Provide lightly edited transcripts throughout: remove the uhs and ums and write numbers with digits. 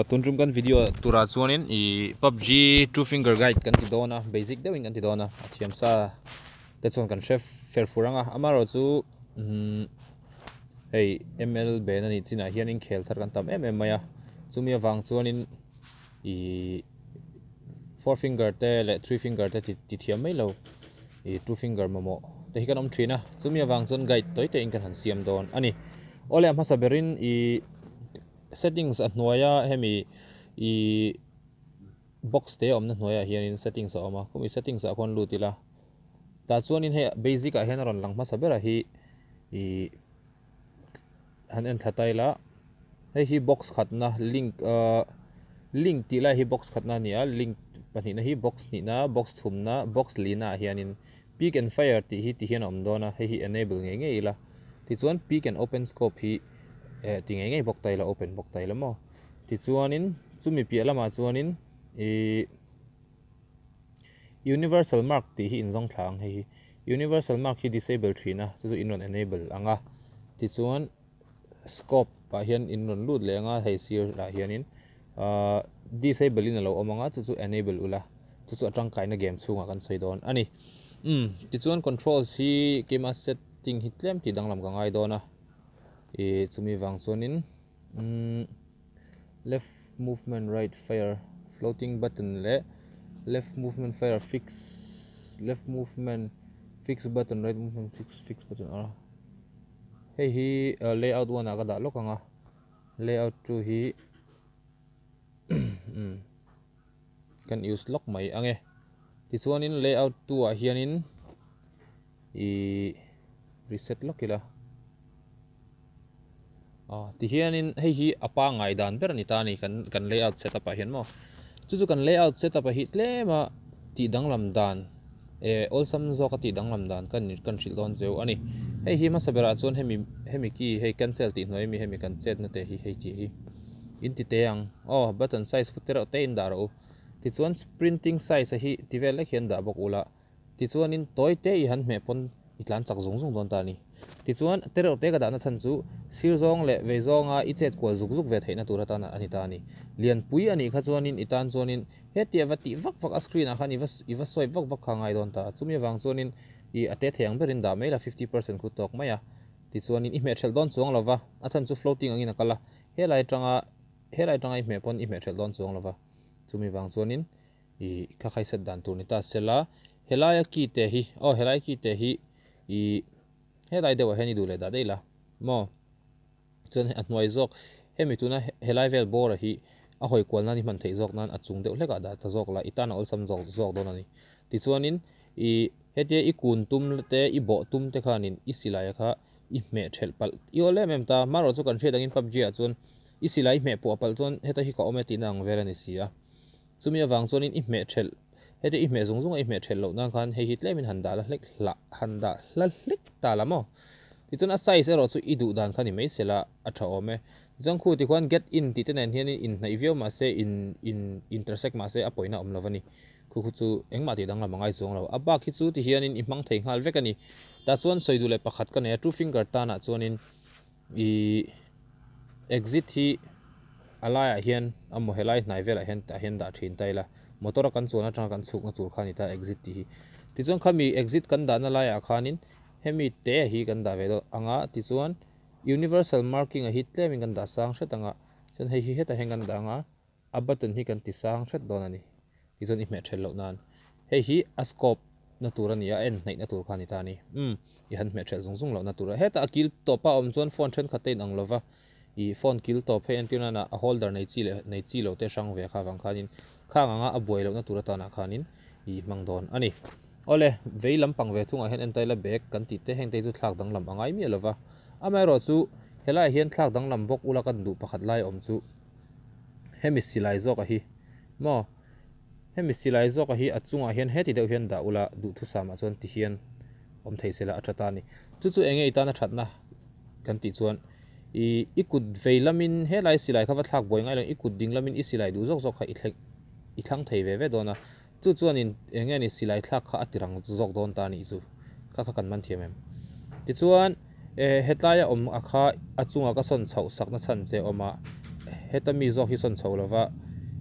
tunjum kan video tura chuanin I PUBG two finger guide kan ti dona basic deuhin kan ti dona athiam sa te chuan kan chef fer furanga amaro chu hei ml ben ani china hianin khel thar kan tam em maya chumi awang chuanin I four finger te le three finger te ti thiam mai lo I two finger momo te hi kan om thina chumi awang chuan guide toite in kan han siam don ani ole am hasaberin I settings at noya hemi I box te omna noya hianin settings a oma kumi settings a kon lutila ta chuanin he basic a hian ron lang masabera hi I han en thataila hi box khatna link tila hi box khatna nia link panina hi box ni na box thumna box lina hianin pick and fire ti hian om dona hi enable nge ila ti chuan pick and open scope hi ti nge bok taila open bok taila mo ti chuanin chumi pi lama chuanin universal mark ti hi injong thlang hi universal mark hi disable thina chu inron enable anga ti chuan scope pa hian inron lut lenga hei sir la hianin disable in lo omanga chu enable ula chu atang kaina game chunga kan soidon ani ti chuan control si kema setting hi tlem ti danglam ka ngai dona chumi wang chuanin left movement right fire floating button le left movement fire fix left movement fix button right movement fix button hey hi layout 1 aga da lokanga layout 2 hi kan use lock mai ange ti chuanin layout 2 a hianin reset lock ila ti hianin hei hi apa ngai dan ber ni ta ni kan layout setup a hian mo chu kan layout setup a hi tlema ti danglam dan all sam zo ka ti danglam dan kan thil don zeu ani hei hi ma sabera chuan hemi ki hei cancel ti noi mi hemi kan chet na te hi hei ki hi in ti te ang button size ku tero te in daro ti chuan printing size a hi ti vel la khian da bok ula ti chuan in toy te I han me pon itlan chak zung don ta ni ti chuan tero te ka da na chan chu sir zong le ve zonga I chet kwal zuk ve theina tur ta na ani ta ni lian pui ani kha chuanin itan chuanin he ti awati vak a screen a khan iwa swipe vak khangai don ta chumi wang chuanin I ate theng berin da mai la 50% ku tok maya ti chuanin I me thel don chuang lova a chan chu floating angina kala helai tanga I me pon I me thel don chuang lova chumi wang chuanin kha khai set dan tur ni ta sela helai ki te hi helai ki te hi helai dewa heni du le da deila mo chon atnoi zok hemi tuna helai vel bor hi a hoi kwalna ni man thei zok nan achung deuh hleka da ta zok la itana ol sam zok don ani ti chuanin hetia I kun tum te I bo tum te khanin I silai kha I me thel pal I ole mem ta maro chu kan thedangin PUBG a chun I silai me po pal chon heta hi ka ometi nang verani sia chumi awang chuanin I me thel heti I me zung I me thel lo nang khan hei hitlemin handa la hlek ta lamo ti chun a size ero chu I du dan khani mai sela a tha ome jang khu ti khan get in ti ten hian in nei view ma se in intersect ma se a poina om lovani khu chu engma ti dang la mangai chuang lo aba khi chu ti hian in I mang thei ngal vekani ta chuan soidule pakhat ka ne two finger ta na chuanin exit hi alaya hian amo helai hnai vela hian da thin taila motor kan chuana tang kan chuk na tur khani ta exit ti ti chuan khami exit kan da na laya khanin hemi te hi kan da ve do anga ti chuan universal marking a hit tlem kan da sang hretanga chen hei hi heta hengan da anga a button hi kan ti sang hret don ani ti chuan I me thel lo nan hei hi a scope na tur ani a en nei na tur khani ta ni I han me thel zung lo na tur heta akil topa om chuan phone then khatein ang lova I phone kill top he antina na a holder nei chi lo te sang ve kha wang khanin khang anga a buai lo na tur ta na khanin I mang don ani ole vei lampang ve thunga hen entai la bek kan ti te heng te chu thlak dang lam angai mi lova amai ro chu helai hian thlak dang lam bok ula kan du pakhat lai om chu hemi silai zok a hi mo hemi silai zok a hi achunga hian heti deuh hian da ula du thu sama chuan ti hian om thei sela athata ni chu enge itana thatna kan ti chuan I kut veilamin helai silai khawa thlak boi ngai lo I kut dinglamin I silai du zok kha I thlang thei ve dona chu chuanin enge ni silai thlak kha atirang zok don ta ni chu kha kan man thiam em ti chuan hetlaya om akha achunga ka son chho sakna chan che oma heta Mizo hi son chho lova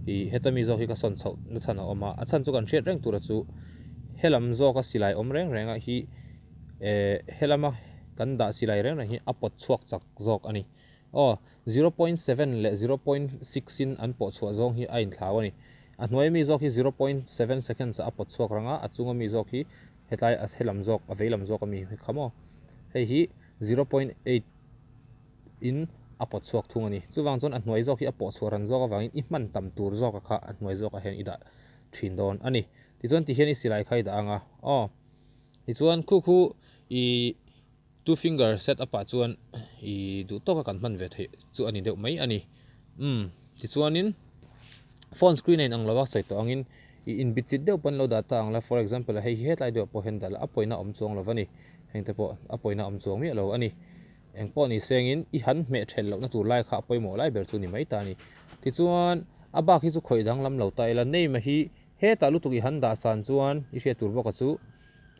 I heta Mizo hi ka son chho na chana oma a chan chu kan hriat reng tura chu helam zo ka silai om reng renga hi helama kan da silai reng hi apot chuak chak zok ani 0.7 le 0.6 in an po chhuak zong hi a in thlau ani a hnuai mi zok hi 0.7 seconds a pot chuak ranga a chunga mi zok hi hetlai a helam zok a veilam zok a mi khamo hei hi 0.8 in a pot chuak thung ani chuwang chon a hnuai zok hi a po chhuak ran zok awangin I hman tam tur zok a kha a hnuai zok a hen ida thin don ani ti chuan ti hian I silai khai da anga ti chuan khu I two finger set up a chuan I du to ka kan man ve the chu ani deuh mai ani ti chuanin phone screen in ang lawa sai to angin I in bitchit deuh pan lo data ang la for example hei hetlai deuh po hen dal a poina om chuang lovani hengte po a poina om chuang mi lo ani eng po ni sengin I han me thel lo na tur lai kha poimo lai ber chu ni mai ta ni ti chuan a ba khi chu khoi dang lam lo ta ila nei ma hi he ta lu tu I han da san chuan I she tur boka chu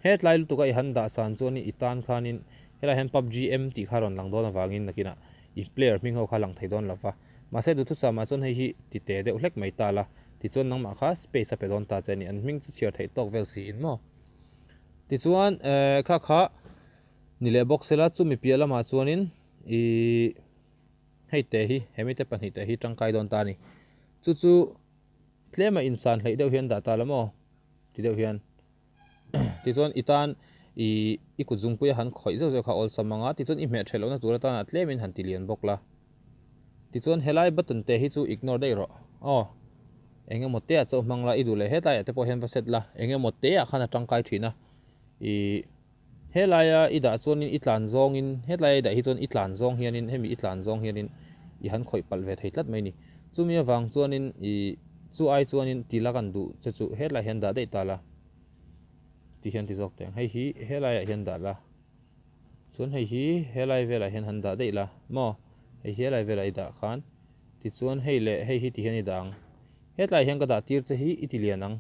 hetlai lu tu ka I han da san chuan I tan khanin hela hen PUBGM ti kharon lang don awangin nakina I player ming ho kha lang thei don lawa ma se du tu cha ma chon hei hi ti te deuh hlek mai ta la ti chuan nang ma kha space a pe don ta chani an ming chu chiar thei tok vel si in mo ti chuan kha ni le box sela chu mi piala ma chuanin I hei te hi hemi te pani te hi tangkai don ta ni chu tlema insan hlei deuh hian da ta lamo ti deuh hian ti chuan itan I kuzung puya han khoi zo kha ol samanga ti chuan I me thelo na tura ta na tlemin han tilian bok la ti chuan helai button te hi chu ignore dei ro enge mote a chaw mangla I du le hetlai te po hen va set la enge mote a khana tangkai thina I helai a ida chuanin I tlan zong in hetlai da hi chuan I tlan zong hianin hemi I tlan zong hianin I han khoi pal ve thei tlat mai ni chumi awang chuanin chu ai chuanin tilakan du chu hetlai hen da dei ta la ti hian ti zok teng hei hi helai a hian da la chuan hei hi helai vela hian han da dei la mo hei helai vela I da khan ti chuan hei le hei hi ti hian I dang hetlai hian ka da tir che hi I ti lianang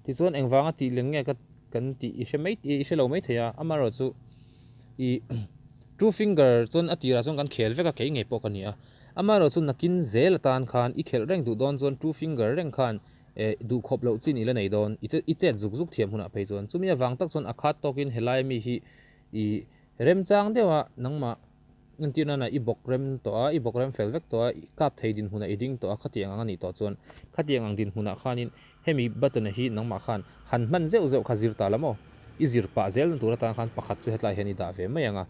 ti chuan engwanga ti len nge ka kan ti I she lo mai theya amaro chu I two finger chuan atira chuan kan khel veka ke nge pok ania amaro chu nakin zel tan khan I khel reng du don chuan two finger reng khan du khop lo chin ila nei don I chet zuk thiam huna phei chuan chumi awang tak chuan akhat tokin helai mi hi I rem chang dewa nangma ntina na I bok rem to a I bok rem fel vek to a kap thei din huna iding to a khatiang ang ani to chuan khatiang ang din huna khanin hemi button hi nangma khan han man zeu khazir ta lamo I zir pa zel tura ta khan pakhat chu hetlai hian I da ve mai anga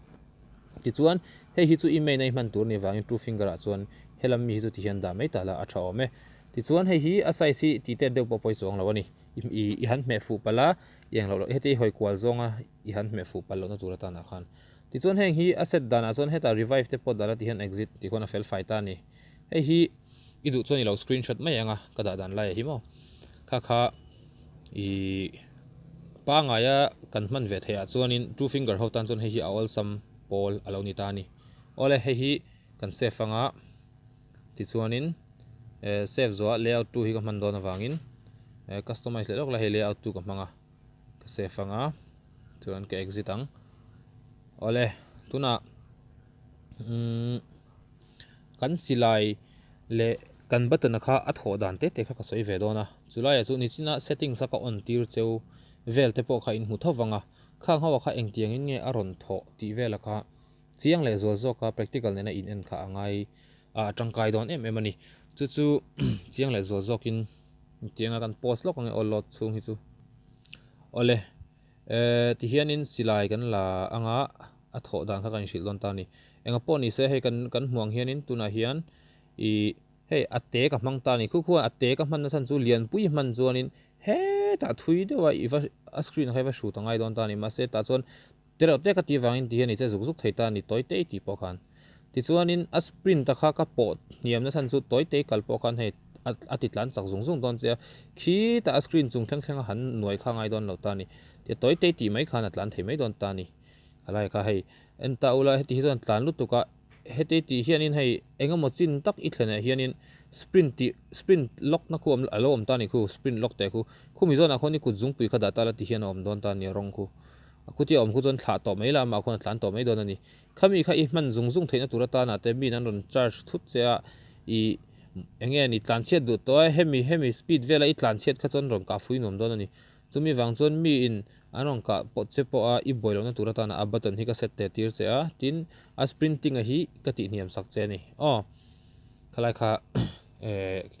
ti chuan hei hi chu I mai nei man tur ni wangin two finger a chuan helam mi hi chu ti hian da mai ta la a tha ome ti chuan hei hi a size ti te deuh po poi chong lo ani I han me fu pala yang lo heti hoi kwal zonga I han me fu pal lo na tura ta na khan ti chuan heng hi asset dana chuan heta revive te po dala ti hian exit ti khona fel fai ta ni hei hi I du chuan I lo screenshot mai anga ka da dan lai hi mo kha pa nga ya kan man ve theya chuanin two finger ho tan chuan hei hi awol sam pol alo ni ta ni ole hei hi kan save anga ti chuanin save zo layout 2 hi ka man don awangin customize le lok la he layout 2 ka manga ka save anga chuan ka exit ang ole tuna kan silai le kan button kha a tho dan te kha ka soi ve dona chulai chu ni china settings ka on tir cheu vel te po kha in hu thawanga khang hawa kha eng tiang in nge aron tho ti vela kha chiang le zo zo ka practical ne na in en kha angai a tangkai don em ani chu chiang le zo zo kin tianga kan post lok ang all lot chung hi chu ole ti hianin silai kan la anga a tho dan kha kan shil don ta ni enga po ni se he kan hmuang hianin tuna hian hei ate ka mang ta ni khu ate ka man na san chu lian pui man chuanin he ta thui dewa iwa a screen khai wa shu tangai don ta ni ma se ta chon tero te ka ti wangin ti hian che zuk thei ta ni toi te ti po khan ti chuanin a sprint ta kha ka pot niam na san chu toi te kal po khan he atitlan chak zung don che khi ta screen chung theng han noi kha ngai don lo ta ni te toi te ti mai khan atlan thei mai don ta ni alai kha hei enta ula heti hi zon tlan lu tuka heti ti hianin hei engamo chin tak I thlena hianin sprint lock na ku alo om ta ni khu sprint lock te khu mi zona khoni ku jung pui kha da ta la ti hian om don ta ni rong khu khu ti om khu zon thla to mai la ma khon tlan to mai don ani khami kha I man zung theina tura ta na te min an ron charge thut che a enge ni tlan chiat du to hemi speed vela I tlan chiat kha chon ron ka fui nom don ani chumi wang chon mi in anong ka pot che po a I boilo na turata na a button hi ka set te tir che a tin a sprinting a hi ka ti niam sak che ni khalai kha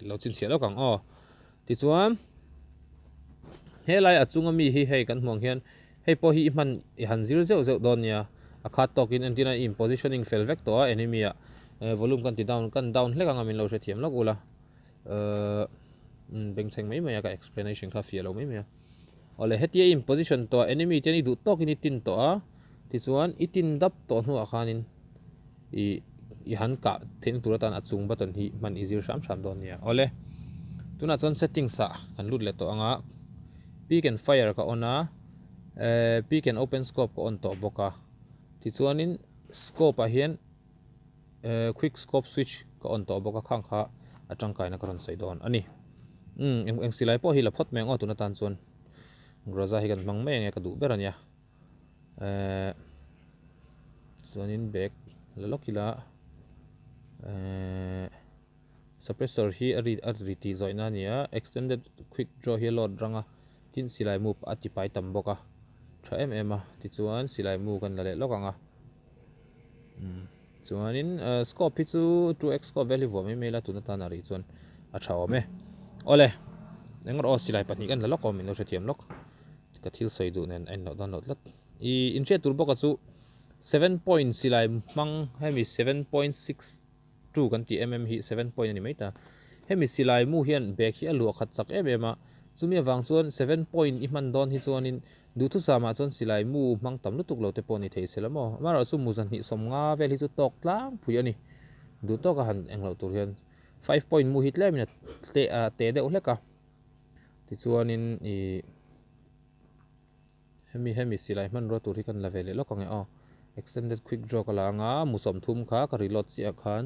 lo chin sia lo kang ti chuan helai achunga mi hi hei kan hmong hian hei po hi man han zir zeu zeu don nia a khat tokin antina in positioning fel vek to a enemy a volume kan ti down hlek anga min lo hre thiam lok ula beng cheng mai mai ka explanation kha fia lo mai mai ole hetia in position to enemy teni du tokin itin to a ti chuan itin dap to hnu a khanin I han ka thing turatan achung button hi man easier sham don nia ole tuna chon setting sa kan lut le to anga peek and fire ka ona peek and open scope ka on to boka ti chuanin scope a hian quick scope switch ka on to boka khang kha atangkai na karon sai don ani eng silai po hi la phot meng tuna tan chon groza hi kan mang me nge ka du berania chuanin back la lokila suppressor hi ari ti zoina nia extended quick draw hi load ranga tin silai move atipai tam boka tha a ti chuan silai mu kan la le lokanga chuanin scope hi chu 2x scope value vo me la tuna tan ari chuan a thaw me ole engor silai pahnih kan la lok min lo thiam lok ka thil soi du nen en lo dan lo lat in che tur boka chu 7 point silai mang hemi 7.62 kan ti hi 7 point ani mai ta hemi silai mu hian back hi alu khat chak em a chumi awang chuan 7 point I man don hi chuanin du thu sama chuan silai mu mang tam lutuk lo te pawni thei selamo mara chu mu zan hi somnga vel hi chu tok tlang phui ani du to ka han englo tur hian 5 point mu hi tlemina te de uleka ti chuanin hemi silai man ro tur hi kan la vele lokang extended quick draw kala nga musom thum kha ka reload chi akhan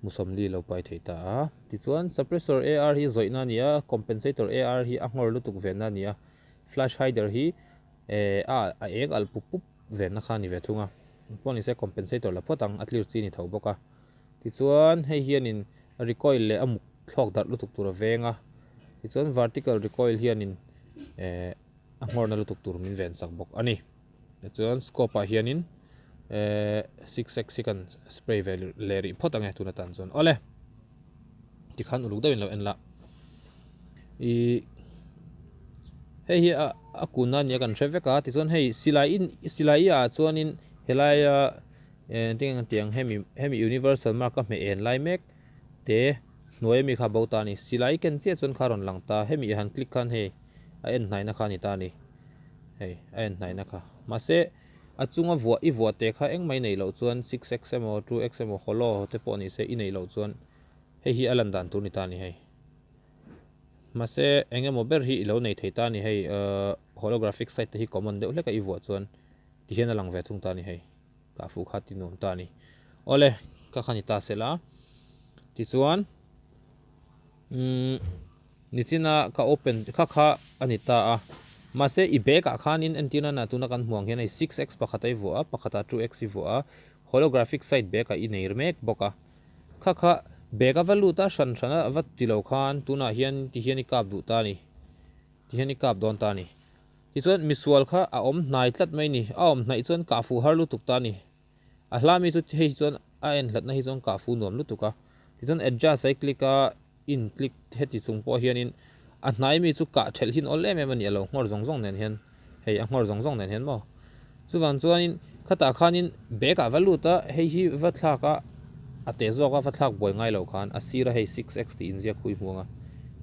musom li lo pai theita ti chuan suppressor AR hi zoina nia compensator AR hi angor lutuk vena nia flash hider hi eng al pup pup vena khani ve thunga poni se compensator la potang atlir chi ni thau boka ti chuan hei hianin recoil le amuk thlok dar lutuk tur venga ti chuan vertical recoil hianin angor na lutuk tur min ven sak bok ani chuan scope a hianin 6x second spray value leri photang tuna tan chon ole ti khan uluk dawin lo en la hei hi a kuna nia kan treveka ti chuan hei silai a chuanin helai tiang hemi universal mark me en lai mek te hnuai mi kha bota ni silai ken che chon kharon langta hemi han click khan hei a en hnai na kha ni ta ni hei a en hnai na kha mase achunga vua te kha eng mai nei lo chuan 6x emo 2x emo holo te pawni se I nei lo chuan hei hi alan dan tur ni ta ni hei mase engemaw ber hi ilo nei theita ni hei holographic site te hi common deuh hleka I vua chuan ti hian alang ve thung ta ni hei ka fu kha ti nom ta ni ole ka khani ta sela ti chuan nichina ka open kha ani ta a mase I back a khanin antina na tuna kan hmuang hian 6x pakhatai vua pakhata 2x I vua holographic site back a I nei mek boka kha back a valu ta shan avat tilo khan tuna hian ti hian I kap du ta ni ti hian I kap don ta ni ti chuan misual kha a om hnai tlat mai ni a om hnai chuan ka fu har lu tuk ta ni a hlami chu hei chuan a en hlat na hi chuan ka fu nuam lu tuka ti chuan adjust ai click a in click heti chung po hianin a hnai mi chu ka thel hin ol em ani alo ngor zong nen hian hei a ngor zong nen hian mo chuwang chuanin khata khanin back a valu ta hei hi va thlaka ate zoka va thlak boi ngai lo khan a sira hei 6x ti inzia khui hmuanga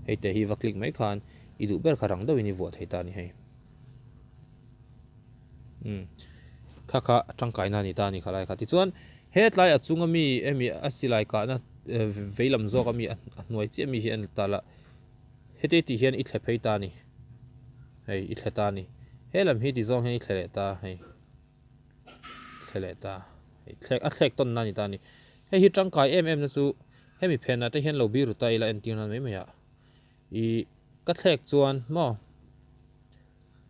hei te hi va click mai khan I du ber kharang do ini vot heita ni hei kha atangkai na ni ta ni khalai kha ti chuan hetlai achunga mi emi asilai ka na veilam zoka mi anoi chi mi hi an tala hete ti hian I thlephei ta ni hei I thleta ni helam hi ti zong hei thlele ta hei thlele ta hei thlek ton na ni ta ni hei hi tangkai na chu hemi phena te hian lo bi ru ta ila en tingnan mai maya I ka thlek chuan mo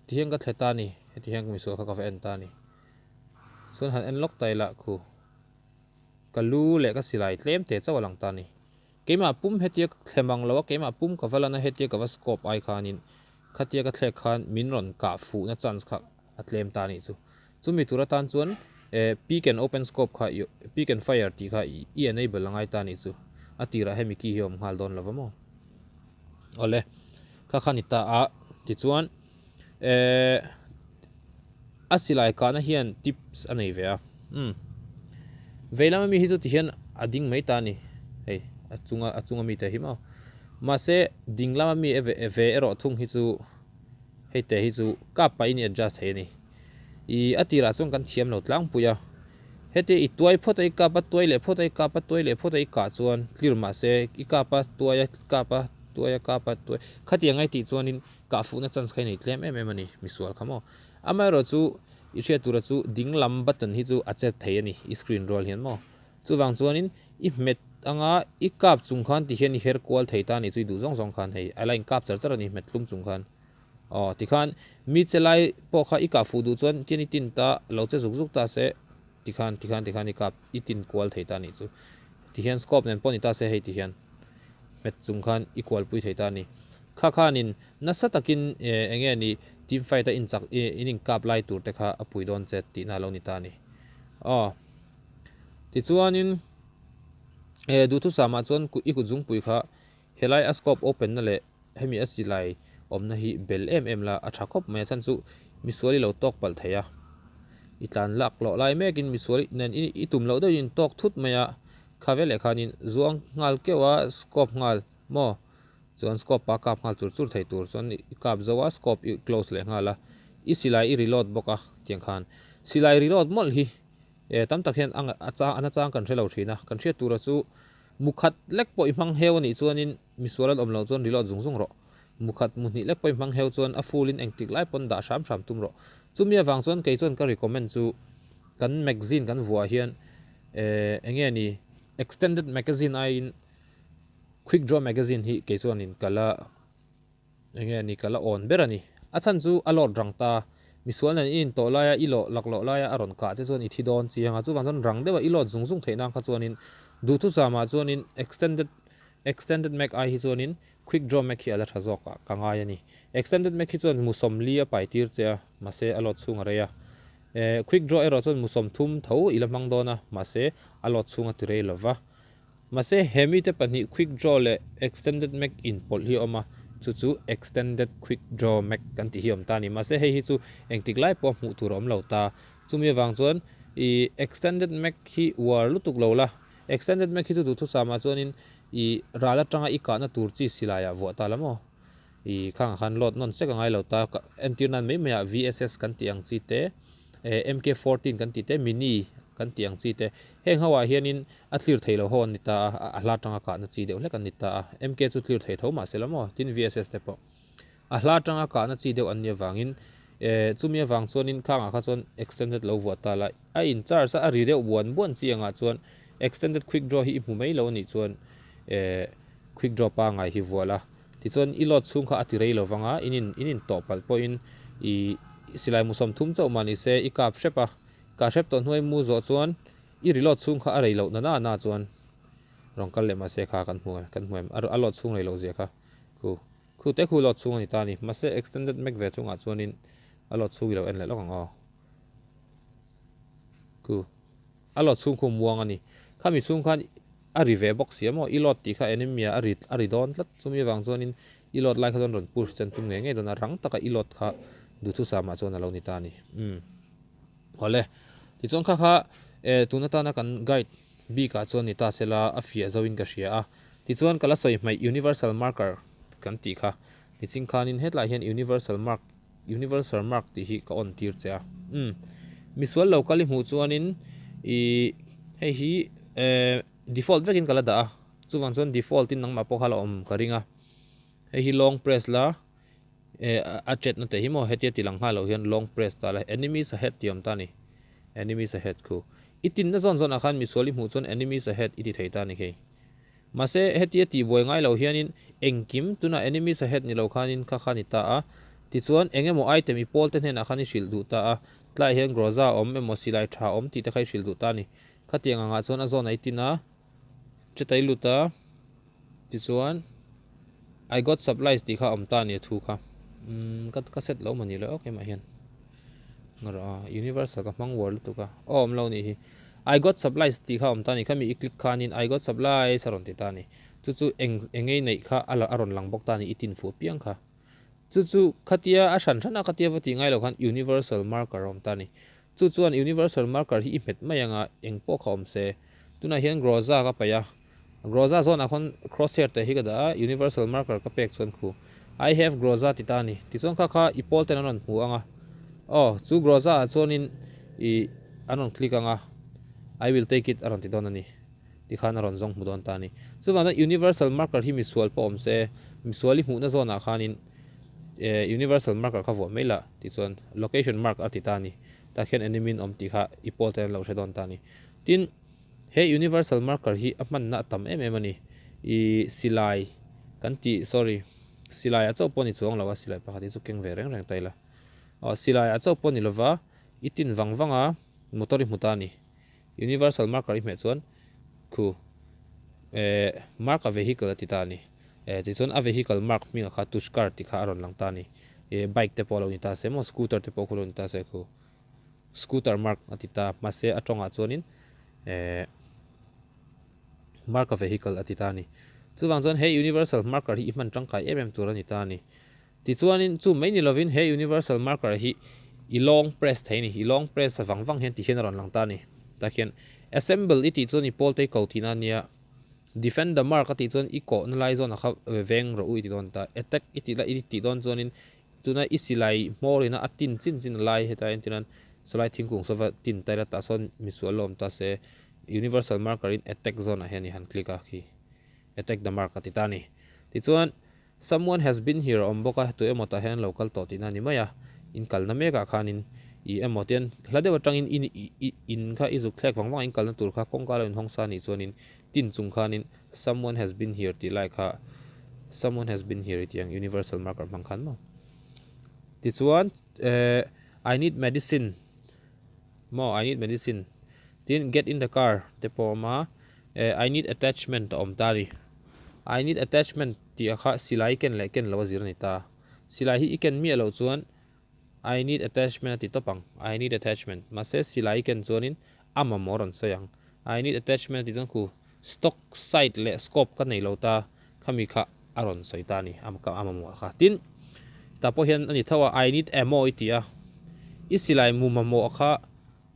ti hian ka thleta ni heti hian mi so kha en ta ni chuan han en lok tai la khu kalu le ka silai tlem te chaw lang ta ni keima pum hetia thlemang lo keima pum ka valana hetia ka scope ai khanin khatia ka thlek khan minron ka fu na chance kha atlem ta ni chu chumi tura tan chuan peak and open scope kha peak and fire ti kha I enable langai ta ni chu atira hemi ki hiom ngal don lawamo ole kha khanita a ti chuan asilai kana hian tips anei ve a veilama mi hi chu ti hian ading mai ta ni hei achunga mi te hi ma se dinglama mi eve ero thung hi chu hei te hi chu ka pai ni adjust he ni I atira chung kan thiam lo tlang puya heti I tuai photai ka pa tuai le photai ka pa tuai le photai ka chuan clear ma se I ka pa tuai ka pa tuai ka pa tuai khati ngai ti chuanin ka fu na chance khai nei tlem em ani misual khamo ama ro chu I hria tura chu dinglam button hi chu achet thei ani screen roll hian mo chu wang chuanin I met anga I kap chung khan ti hian I her kwal thei ta ni chu du zong zong khan hei alain kap char char ani met tlum chung khan ti khan mi chelai po kha I ka fu du chuan tiani tin ta lo che zuk zuk ta se ti khan I kap I tin kwal thei ta ni chu ti hian scope nen poni ta se hei ti hian met chung khan I kwal pui thei ta ni kha khanin nasa takin enge ni team fighter in chak ining kap lai tur te kha apui don che ti na lo ni ta ni ti chuanin du thu sama chuan I ku jung pui kha helai a scope open na le hemi asilai omna hi bel em la athakop me chan chu misuali lo tok pal theya itlan lak lo lai mekin misuali nen I tum lo in tok thut maya khavele khanin zuang ngal kewa scope ngal mo chuan scope pa kap ngal chur thei tur chuan kap zowa scope close le ngala I silai I reload boka tiang khan silai reload mol hi tam tak hian ana chang kan relo thina kan thria tura chu mukhat lek po imang heu ni chuanin misual om lo chuan reload zung zung ro mukhat muni lek po imang heu chuan a full in engtik lai pon da sham tum ro chumia wang chuan ke chuan ka recommend chu kan magazine kan vua hian enge ni extended magazine in quick draw magazine hi ke chuan in kala enge ni kala on berani achan chu alot rangta misual nan in to laya ilo laklo laya aron ka te chuan I thidon chi hanga chu wang chuan rang dewa ilot zung zung theina kha chuan in du thu sama chuan in extended mag ai hi chuan in quick draw mag hi ala thazok ka ngai ani extended mag hi chuan musom lia pai tir che ma se alot chunga reya quick draw ero chuan musom thum tho ilamang dona ma se alot chunga ti rei lova ma se hemi te pani quick draw le extended mag in pol hi oma chu extended quick draw mag kan ti hiom ta ni ma se hei hi chu engtik lai po mu tur om lo ta chumi wang chuan I extended mag hi war lutuk lo la extended mag hi chu du thu sama chuan in I rala tanga I ka na tur chi silaya vo ta lamo I khang khan lot non se ka ngai lo ta antirnan me maya VSS kan ti ang chi te MK14 kan ti te mini kan tiang chi te heng hawa hianin a clear theilo hon ni ta a hla tanga ka na chi deuh hlek an ni ta MK chu clear thei tho ma selamo tin VSS te po a hla tanga ka na chi deuh an nia wangin chumia wang chuanin khanga kha chuan extended lo wa ta la a in char sa a ri deuh buan chianga chuan extended quick draw hi mu mai lo ni chuan quick draw pa ngai hi vola ti chuan I lot chung kha ati rei lo wanga inin to pal po in I silai musom thum chau mani se I kap shepa ka shep ton hoi mu zo chuan I reload chung kha arei lo na chuan rong kal le ma se kha kan hmuem a lot chung rei lo zia kha khu te khu lot chung ani ta ni ma se extended mag ve chunga chuanin a lot chung lo en le lokang a lot chung khu muang ani khami chung khan a ri ve box siamo I lot ti kha enemy a ri don tlat chumi wang chuanin I lot lai kha don ron push chen tum nge don a rang taka I lot kha du thu sama chuan a lo ni ta ni ole ti chuan kha tuna ta na kan guide b ka chuan ni ta sela a fia zoin ka hria a ti chuan kala soi mai universal marker kan ti kha ti ching khanin headline hian universal mark ti hi ka on tir che a misual locally mu chuanin hei hi default vekin kala da chuwang chuan default in nang ma po khala om ka ringa hei hi long press la a chat na te hi mo hetia tilang ha lo hian long press ta la enemies ahead tiam ta ni enemies ahead khu itin na zon akhan misuali mu chuan enemies ahead iti theita ni ke mase hetia ti boi ngai lo hianin engkim tuna enemies ahead ni lo khanin kha khani ta a ti chuan engemo item I pol te hnen akhani shil du ta a tlai hian groza om emo silai tha om ti te khai shil du ta ni khatianga nga chuan a zon ai tina chetai luta ti chuan I got supplies ti kha om ta ni thu kha ka set lo mani lo okay ma hian ngara universal ka mang world tu ka om lo ni hi I got supplies ti kha om ta ni khami click khanin I got supplies aron ti ta ni chu engei nei kha ala aron lang bok ta ni itin fu piang kha chu khatia a shan thana khatia vati ngai lo khan universal marker om ta ni chu chuan universal marker hi imet mayanga engpo khom se tuna hian groza ka paya groza zone akhon crosshair te hi kada universal marker ka pek chon khu I have groza ti ta ni ti chon kha ipol ten anon hu anga chu groza chonin I anon click anga I will take it aron ti don ani ti khan aron zong mu don ta ni chuwang universal marker hi mi sual po om se mi suali mu na zona khanin universal marker kha vo mela ti chuan location mark ati ta ni ta khen enemy om ti kha ipol ten lo she don ta ni tin he universal marker hi aman na tam em ani I silai kan ti sorry silai a chau poni chuang lawa silai pakhati chu keng ve reng reng taila silai a chau poni lova itin wangwanga motori mutani universal marker hi me chuan khu mark a vehicle ati ta ni ti chuan a vehicle mark mi kha tushkar ti kha aron lang ta ni bike te polo ni ta se mo scooter te polo ni ta se khu scooter mark ati ta mase atonga chuanin mark a vehicle ati ta ni chuwang chuan he universal marker hi man tangkai tur ani ta ni ti chuanin chu mai ni lovin he universal marker hi I long press theini I long press wangwang hen ti hen ron lang ta ni ta khian assemble iti chuan I pol te ko tina nia defend the mark ati chuan I ko na lai zone kha veng ro ui ti don ta attack iti la iti don chuanin tuna isilai morina atin chin lai heta entinan solai thingkung sova tin taila ta son misualom ta se universal marker in attack zone a hen han click a khi attack the mark ati ta ni ti chuan someone has been here om boka tu emota hen local to tina ni maya in kalna meka khanin I emotian hladewa tangin in kha izu thlek wangwang in kalna tur kha kongkalo in hongsa ni chuanin tin chung khanin someone has been here ti lai kha someone has been here ti ang universal marker mang khan mo ti chuan I need medicine I need medicine tin get in the car te poma I need attachment om tari I need attachment ti kha silai ken le ken lawa zir ni ta silai hi iken mi alo chuan I need attachment ti topang I need attachment mase silai ken chuanin ama moron sayang I need attachment ti chu stock site le scope ka nei lo ta khami kha aron soitani ama mo kha tin tapo hian ani thawa I need ammo itia isilai mu mamo kha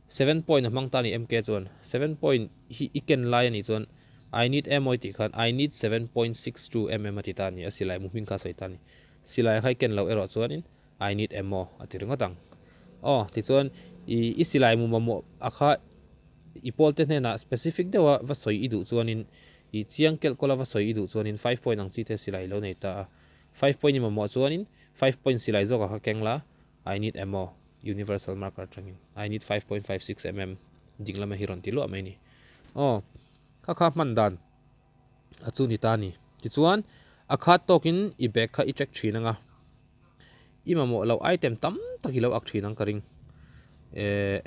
7 point mang tani mk chuan 7 point hi iken lai ani chuan I need ammo ti khan I need 7.62 mm ati tani asilai mu min kha soitani silai khai ken lo ero chuanin I need ammo ati ringa tang ti chuan isilai mu mamo akha ipolte na specific dewa va soi idu chuanin I chiang kel kola va soi idu chuanin 5 point ang chi te silai lo nei ta 5 point ni mamo chuanin 5 point silai zo ka kengla I need ammo universal marker trangin I need 5.56 mm dinglama hiron ti lo mai ni kha mandan achu ni ta ni ti chuan akha tokin I back kha I check thina nga imamo lo item tam takilo ak thinang karing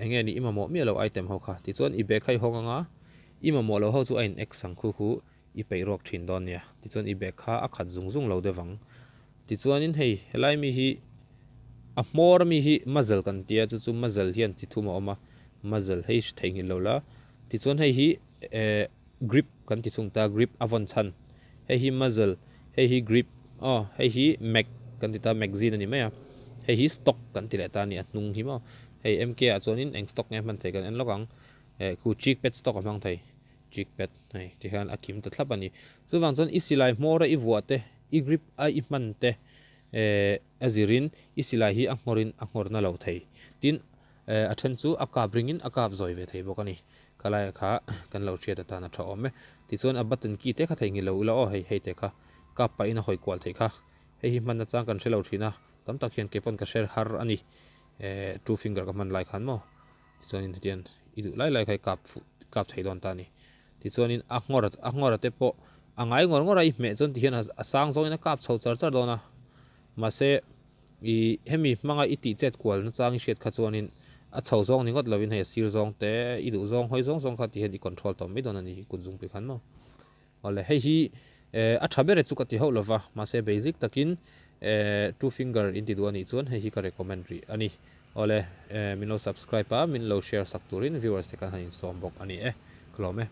enge ni imamo mi lo item ho kha ti chuan I back khai honganga imamo lo ho chu ain x sang khu I pei rok thin don nia ti chuan I back kha akhat zung lo dewang ti chuanin hei helai mi hi a more mi hi mazal kan tia chu mazal hian ti thuma oma mazal hei thengin lo la ti chuan hei hi grip kan ti chung ta grip avon chan hei hi mazal hei hi grip hei hi mag kan ti ta magazine ani maya hei hi stock kan ti la ta ni atnung hi mo hei mk a chuanin eng stock nge man thei kan en lokang khu chick pet stock amang thei chick pet hei ti khan akim ta thlap ani chuwang chon isilai more I vuate I grip a I man te azirin isilai hi angor na lo thei tin a then chu aka bringin aka zoi ve thei bokani kalai kha kan lo thia ta na tha ome ti chuan a button key te kha thei ngi lo la hei te kha ka pa ina hoi kwal thei kha hei hi man na chang kan thelo thina tam tak hian kepon ka share har ani two finger ka man lai khan mo ti chuan in tian idu lai khai kap thei don ta ni ti chuan in angor te po angai ngor ai me chon ti hian asang zo ina kap chho char dona mase I hemi manga iti chet kwal na chang shet kha chuanin a chho zong ni ngot lovin he sir zong te idu zong hoi zong kha ti he di control tom mi don ani kun zung pi khan mo ole hei hi a thabere chu ka ti ho lova ma se basic takin two finger in ti duani chuan hei ka recommend ri ani ole min lo subscribe a min lo share sak turin viewers te kan hanin som bok ani klome